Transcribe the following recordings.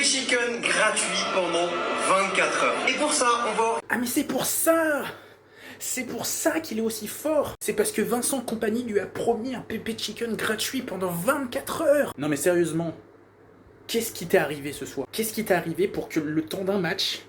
chicken gratuit pendant 24 heures. Et pour ça, on va... Ah mais c'est pour ça! C'est pour ça qu'il est aussi fort. C'est parce que Vincent Kompany lui a promis un pépé chicken gratuit pendant 24 heures. Non mais sérieusement, qu'est-ce qui t'est arrivé ce soir? Qu'est-ce qui t'est arrivé pour que le temps d'un match,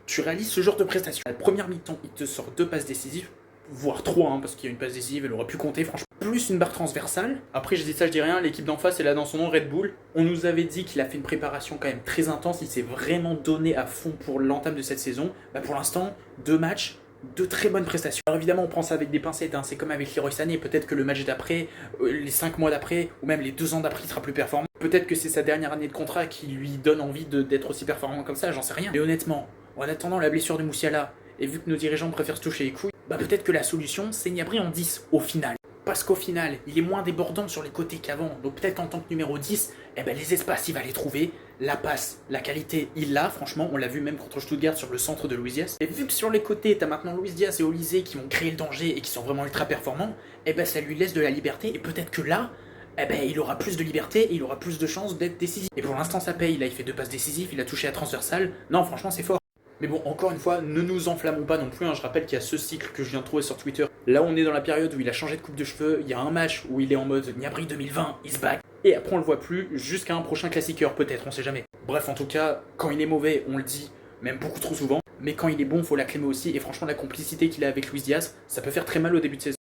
tu réalises ce genre de prestation? À la première mi-temps, il te sort 2 passes décisives, voire 3, hein, parce qu'il y a une passe décisive, elle aurait pu compter franchement. Plus une barre transversale. Après je dis ça, je dis rien, l'équipe d'en face, elle a dans son nom Red Bull. On nous avait dit qu'il a fait une préparation quand même très intense, il s'est vraiment donné à fond pour l'entame de cette saison. Bah pour l'instant, 2 matchs, 2 très bonnes prestations. Alors évidemment on prend ça avec des pincettes, hein. C'est comme avec Leroy Sané, peut-être que le match d'après, les 5 mois d'après, ou même les 2 ans d'après il sera plus performant. Peut-être que c'est sa dernière année de contrat qui lui donne envie d'être aussi performant comme ça, j'en sais rien. Mais honnêtement, en attendant la blessure de Moussiala, et vu que nos dirigeants préfèrent se toucher les couilles, bah peut-être que la solution c'est Gnabry en 10 au final. Parce qu'au final, il est moins débordant sur les côtés qu'avant. Donc peut-être en tant que numéro 10, eh ben les espaces, il va les trouver. La passe, la qualité, il l'a. Franchement, on l'a vu même contre Stuttgart sur le centre de Luis Diaz. Et vu que sur les côtés, t'as maintenant Luis Diaz et Olysée qui vont créer le danger et qui sont vraiment ultra performants, eh ben ça lui laisse de la liberté. Et peut-être que là, eh ben il aura plus de liberté et il aura plus de chances d'être décisif. Et pour l'instant, ça paye. Là, il fait 2 passes décisives, il a touché à transversale. Non, franchement, c'est fort. Mais bon, encore une fois, ne nous enflammons pas non plus, hein. Je rappelle qu'il y a ce cycle que je viens de trouver sur Twitter. Là, on est dans la période où il a changé de coupe de cheveux. Il y a un match où il est en mode Gnabry 2020, he's back. Et après, on le voit plus jusqu'à un prochain classiqueur, peut-être, on sait jamais. Bref, en tout cas, quand il est mauvais, on le dit, même beaucoup trop souvent. Mais quand il est bon, faut l'acclamer aussi. Et franchement, la complicité qu'il a avec Luis Diaz, ça peut faire très mal au début de saison.